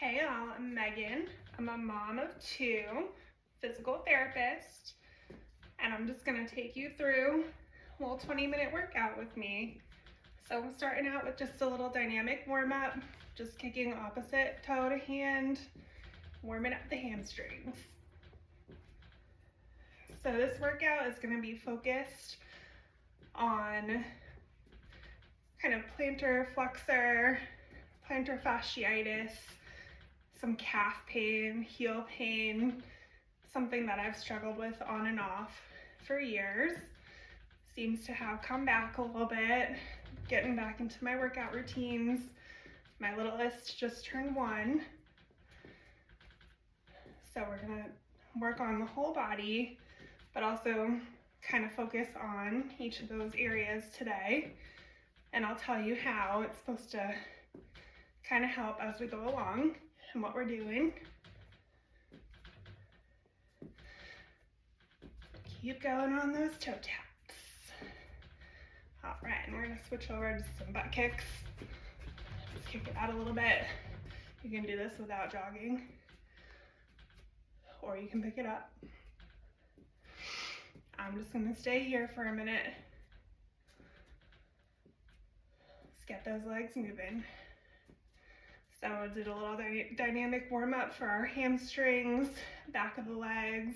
Hey all, I'm Megan. I'm a mom of two, physical therapist, and I'm just gonna take you through a little 20-minute workout with me. So I'm starting out with just a little dynamic warm-up, just kicking opposite toe to hand, warming up the hamstrings. So this workout is gonna be focused on kind of plantar flexor, plantar fasciitis, some calf pain, heel pain, something that I've struggled with on and off for years. Seems to have come back a little bit, getting back into my workout routines. My littlest just turned 1. So we're gonna work on the whole body, but also kind of focus on each of those areas today. And I'll tell you how it's supposed to kind of help as we go along and what we're doing. Keep going on those toe taps. All right, and we're gonna switch over to some butt kicks. Just kick it out a little bit. You can do this without jogging, or you can pick it up. I'm just gonna stay here for a minute. Let's get those legs moving. So we'll do a little dynamic warm up for our hamstrings, back of the legs.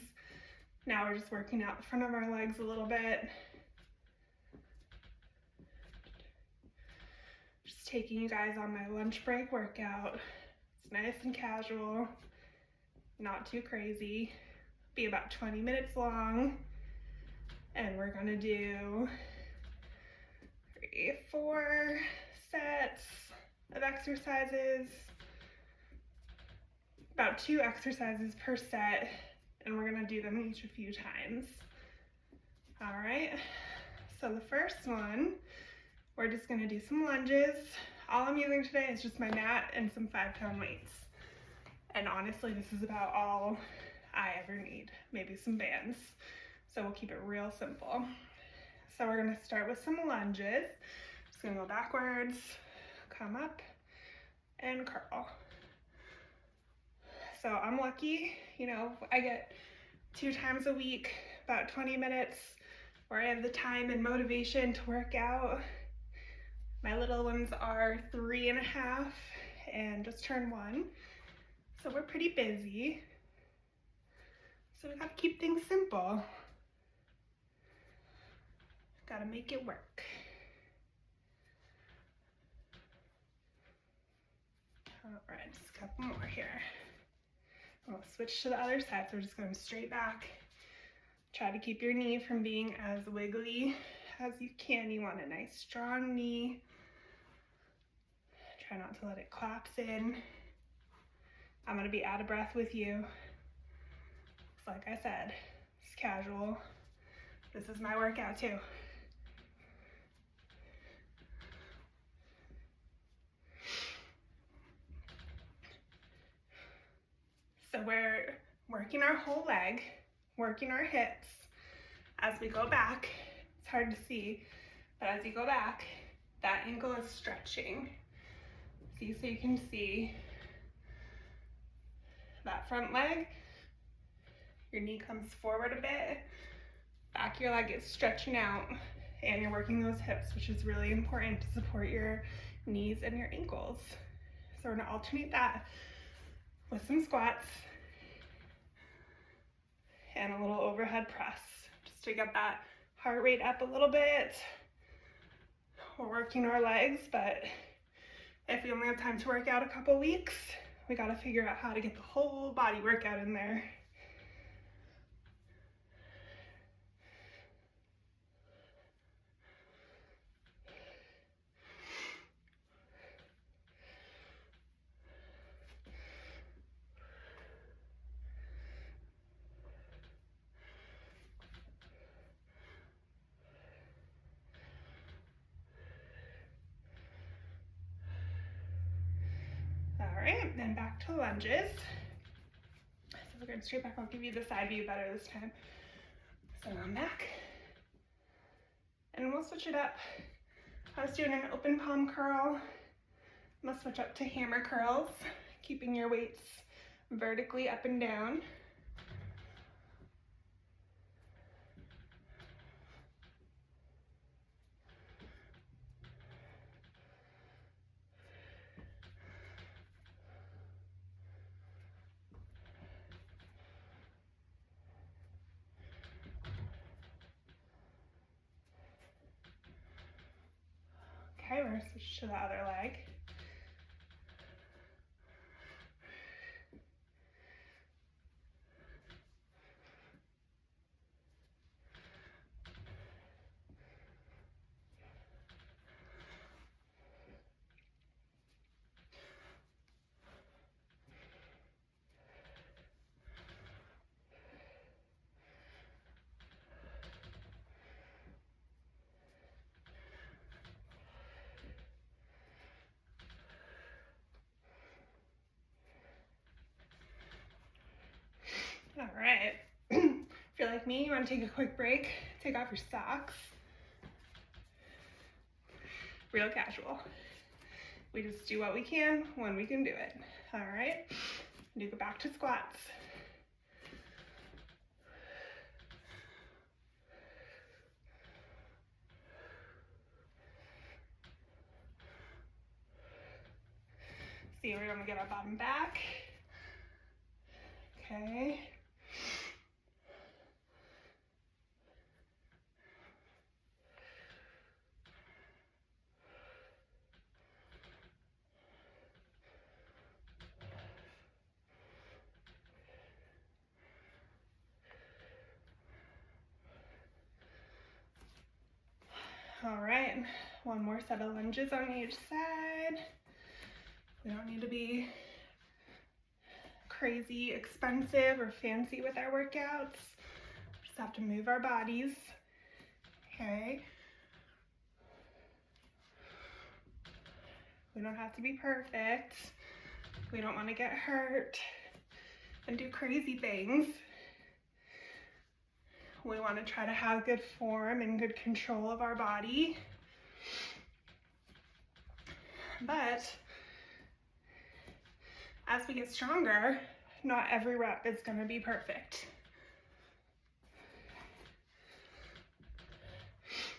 Now we're just working out the front of our legs a little bit. Just taking you guys on my lunch break workout. It's nice and casual, not too crazy. Be about 20 minutes long. And we're gonna do 3, 4 sets of exercises, about 2 exercises per set, and we're gonna do them each a few times. All right, so the first one, we're just gonna do some lunges. All I'm using today is just my mat and some 5-pound weights. And honestly, this is about all I ever need, maybe some bands. So we'll keep it real simple. So we're gonna start with some lunges. Just gonna go backwards, come up, and curl. So I'm lucky, I get 2 times a week, about 20 minutes, where I have the time and motivation to work out. My little ones are 3.5 and just turned 1. So we're pretty busy. So we gotta keep things simple. Gotta make it work. All right, just a couple more here. We'll switch to the other side, so we're just going straight back. Try to keep your knee from being as wiggly as you can. You want a nice strong knee. Try not to let it collapse in. I'm gonna be out of breath with you. Like I said, it's casual. This is my workout too. So we're working our whole leg, working our hips. As we go back, it's hard to see, but as you go back, that ankle is stretching. See, so you can see that front leg, your knee comes forward a bit, back of your leg is stretching out, and you're working those hips, which is really important to support your knees and your ankles. So we're gonna alternate that with some squats and a little overhead press, just to get that heart rate up a little bit. We're working our legs, but if we only have time to work out a couple weeks, we gotta figure out how to get the whole body workout in there. All right, then back to lunges. So we're going straight back. I'll give you the side view better this time. So I'm back. And we'll switch it up. I was doing an open palm curl. I'm gonna switch up to hammer curls. keeping your weights vertically up and down. Okay, we're gonna switch to the other leg. All right, if you're like me, you wanna take a quick break, take off your socks. Real casual. We just do what we can when we can do it. All right, do go back to squats. See, we're gonna get our bottom back. Okay. All right, one more set of lunges on each side. We don't need to be crazy expensive or fancy with our workouts. Just have to move our bodies. Okay. We don't have to be perfect. We don't want to get hurt and do crazy things. We want to try to have good form and good control of our body. But as we get stronger, not every rep is going to be perfect.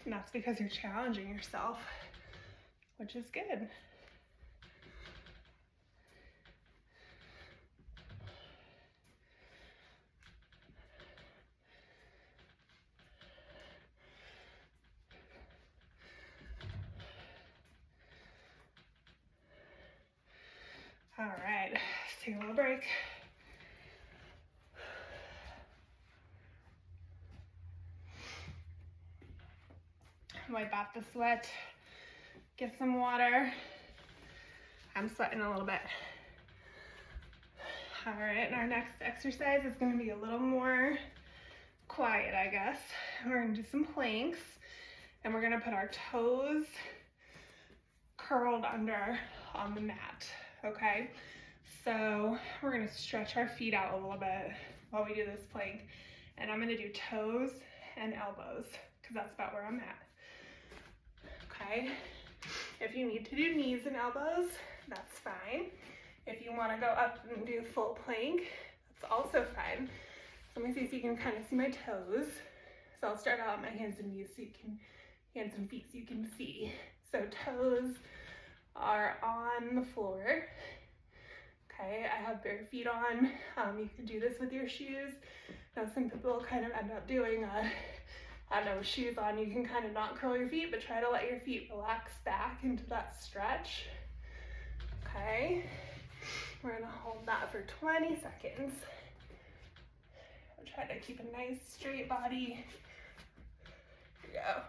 And that's because you're challenging yourself, which is good. All right, let's take a little break. Wipe off the sweat, get some water. I'm sweating a little bit. All right, and our next exercise is gonna be a little more quiet, I guess. We're gonna do some planks, and we're gonna put our toes curled under on the mat, okay? So we're gonna stretch our feet out a little bit while we do this plank, and I'm gonna do toes and elbows, because that's about where I'm at. Okay, if you need to do knees and elbows, that's fine. If you want to go up and do full plank, that's also fine. So let me see if you can kind of see my toes. So I'll start out my hands and knees so you can, hands and feet so you can see. So toes are on the floor. Okay, I have bare feet on. You can do this with your shoes. Now some people kind of end up doing I don't know, shoes on, you can kind of not curl your feet, but try to let your feet relax back into that stretch. Okay, we're gonna hold that for 20 seconds. We'll try to keep a nice straight body. Here we go.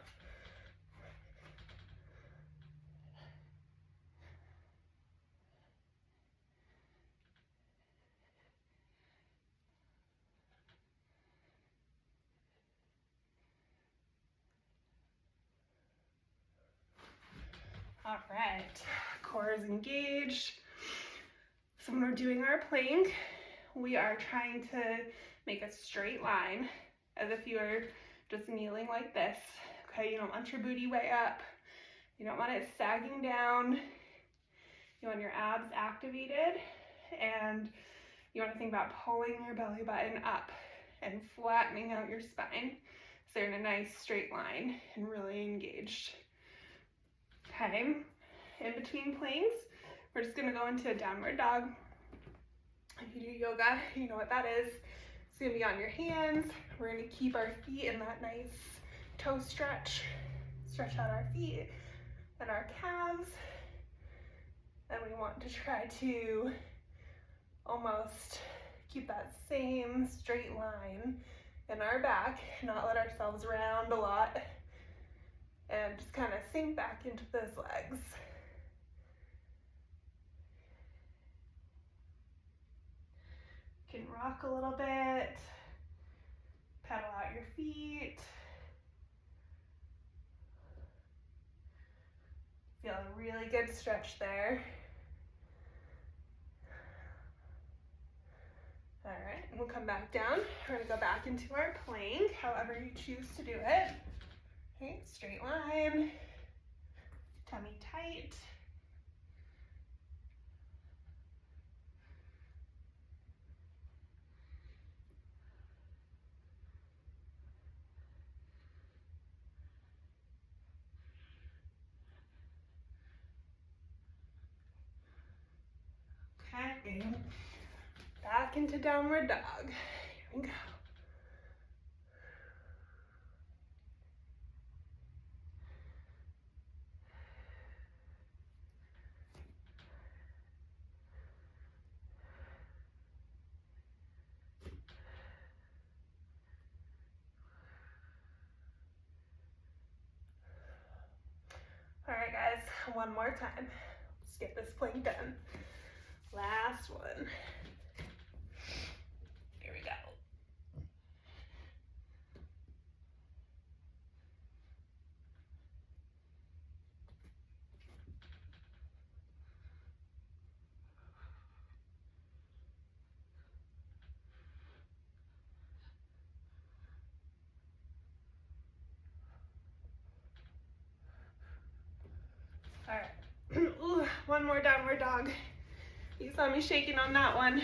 All right, core is engaged. So when we're doing our plank, we are trying to make a straight line as if you were just kneeling like this. Okay, you don't want your booty way up. You don't want it sagging down. You want your abs activated and you want to think about pulling your belly button up and flattening out your spine so you're in a nice straight line and really engaged. Okay, in between planks, we're just going to go into a downward dog. If you do yoga, you know what that is. It's going to be on your hands. We're going to keep our feet in that nice toe stretch. Stretch out our feet and our calves. And we want to try to almost keep that same straight line in our back, not let ourselves round a lot, and just kind of sink back into those legs. You can rock a little bit, pedal out your feet. Feel a really good stretch there. All right, and we'll come back down. We're gonna go back into our plank, however you choose to do it. Okay, straight line, tummy tight. Okay, back into downward dog. Here we go. All right, guys, one more time. Let's get this plank done. Last one. Here we go. All right. Ooh, one more downward dog. You saw me shaking on that one.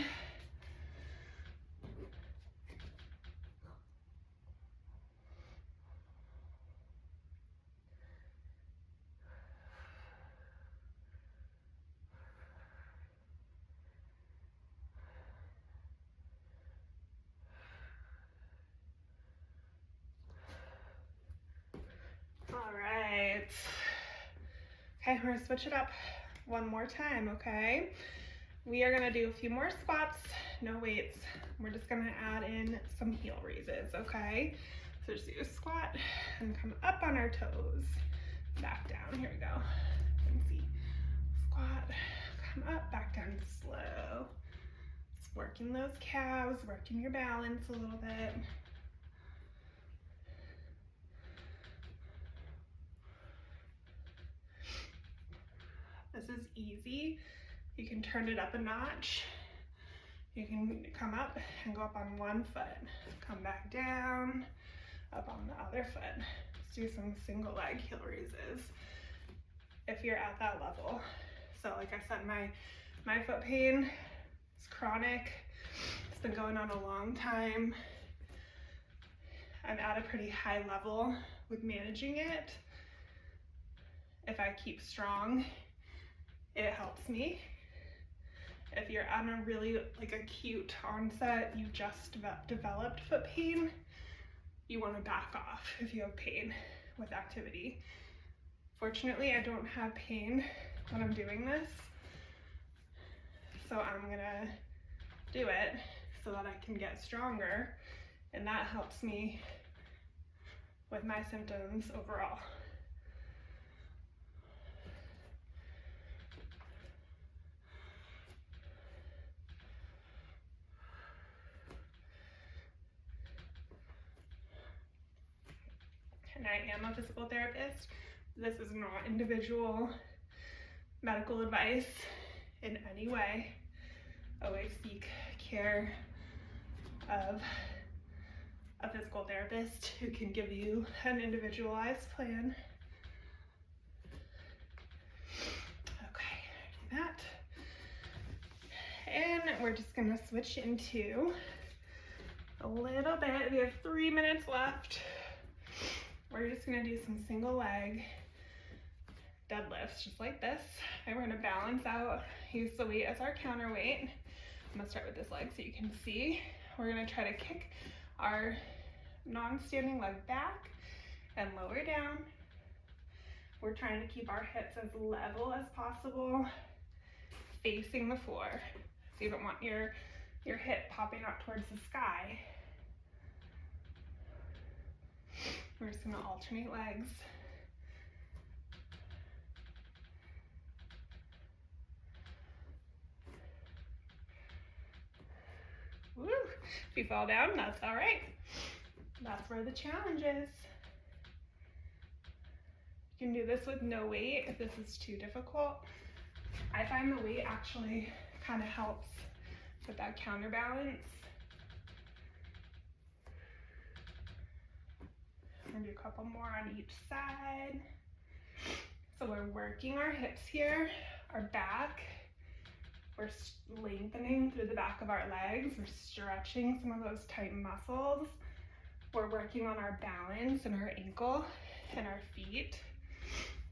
All right. Okay, we're gonna switch it up one more time, okay? We are gonna do a few more squats, no weights. We're just gonna add in some heel raises, okay? So just do a squat and come up on our toes, back down, here we go. You can see, squat, come up, back down slow. Just working those calves, working your balance a little bit. This is easy. You can turn it up a notch. You can come up and go up on one foot. Come back down, up on the other foot. Let's do some single leg heel raises if you're at that level. So like I said, my foot pain is chronic. It's been going on a long time. I'm at a pretty high level with managing it. If I keep strong, it helps me. If you're on a really acute onset, you just developed foot pain, you want to back off if you have pain with activity. Fortunately, I don't have pain when I'm doing this, so I'm gonna do it so that I can get stronger, and that helps me with my symptoms overall. And I am a physical therapist. This is not individual medical advice in any way. Always seek care of a physical therapist who can give you an individualized plan. Okay, do that. And we're just gonna switch into a little bit. We have 3 minutes left. We're just gonna do some single leg deadlifts, just like this. And we're gonna balance out, use the weight as our counterweight. I'm gonna start with this leg so you can see. We're gonna try to kick our non-standing leg back and lower down. We're trying to keep our hips as level as possible, facing the floor. So you don't want your hip popping up towards the sky. We're just gonna alternate legs. Woo. If you fall down, that's all right. That's where the challenge is. You can do this with no weight if this is too difficult. I find the weight actually kind of helps with that counterbalance. I'm gonna do a couple more on each side. So we're working our hips here, our back. We're lengthening through the back of our legs. We're stretching some of those tight muscles. We're working on our balance and our ankle and our feet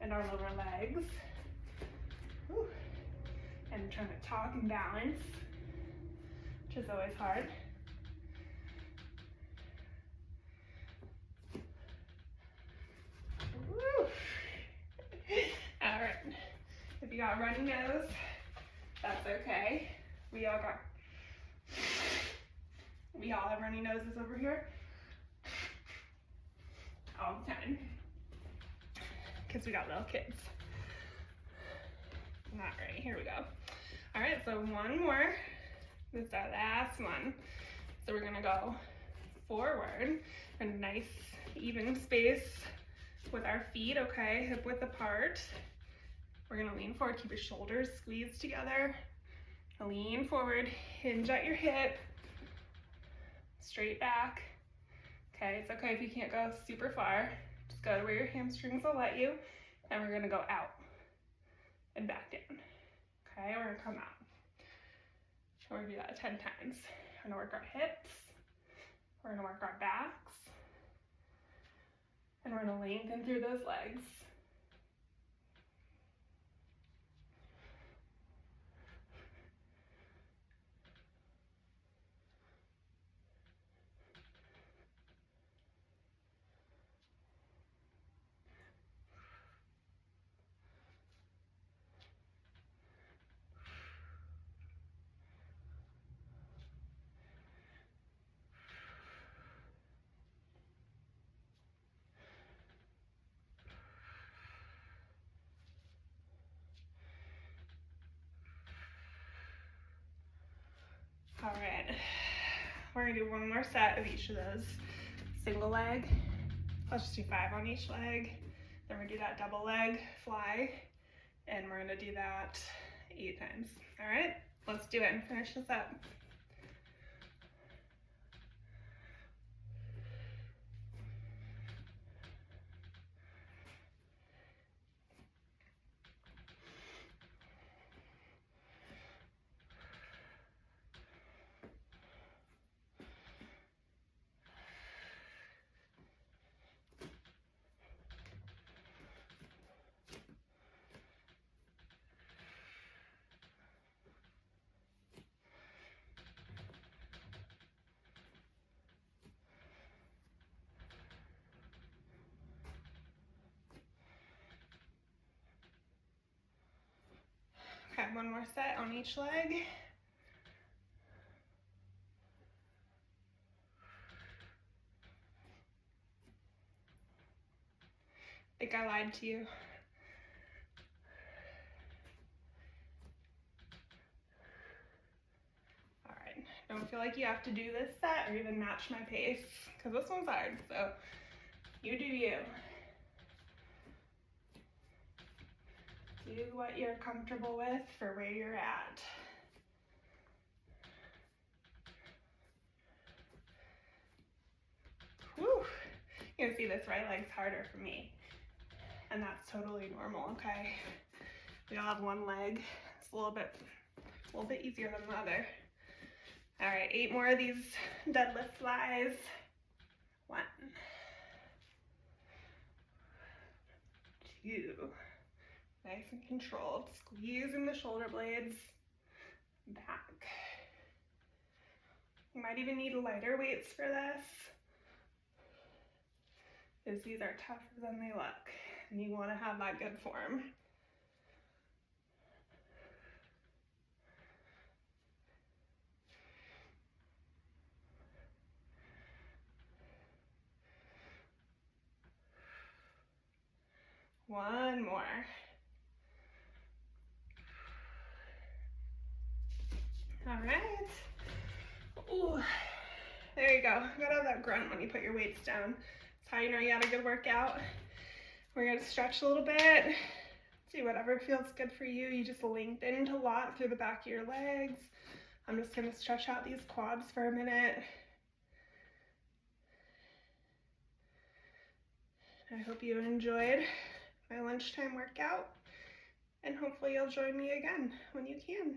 and our lower legs. Whew. And trying to talk and balance, which is always hard. Woo. All right, if you got a runny nose, that's okay. We all have runny noses over here all the time because we got little kids. All right, here we go. All right, so one more. This is our last one. So we're gonna go forward, a nice even space with our feet, okay, hip width apart. We're gonna lean forward, keep your shoulders squeezed together. Lean forward, hinge at your hip, straight back. Okay, it's okay if you can't go super far. Just go to where your hamstrings will let you, and we're gonna go out and back down. Okay, we're gonna come out. We're gonna do that 10 times. We're gonna work our hips, we're gonna work our backs, and we're gonna lengthen through those legs. All right, we're gonna do one more set of each of those. Single leg, let's just do 5 on each leg. Then we're gonna do that double leg fly, and we're gonna do that 8 times. All right, let's do it and finish this up. Okay, one more set on each leg. I think I lied to you. All right, don't feel like you have to do this set or even match my pace, because this one's hard, so you do you. Do what you're comfortable with for where you're at. Whew. You can see this right leg's harder for me, and that's totally normal, okay? We all have one leg. It's a little bit easier than the other. All right, 8 more of these deadlift flies. 1, 2, nice and controlled, squeezing the shoulder blades back. You might even need lighter weights for this, because these are tougher than they look, and you want to have that good form. One more. All right. Ooh, there you go. You gotta have that grunt when you put your weights down. That's how you know you had a good workout. We're gonna stretch a little bit. See, whatever feels good for you. You just lengthened a lot through the back of your legs. I'm just gonna stretch out these quads for a minute. I hope you enjoyed my lunchtime workout, and hopefully you'll join me again when you can.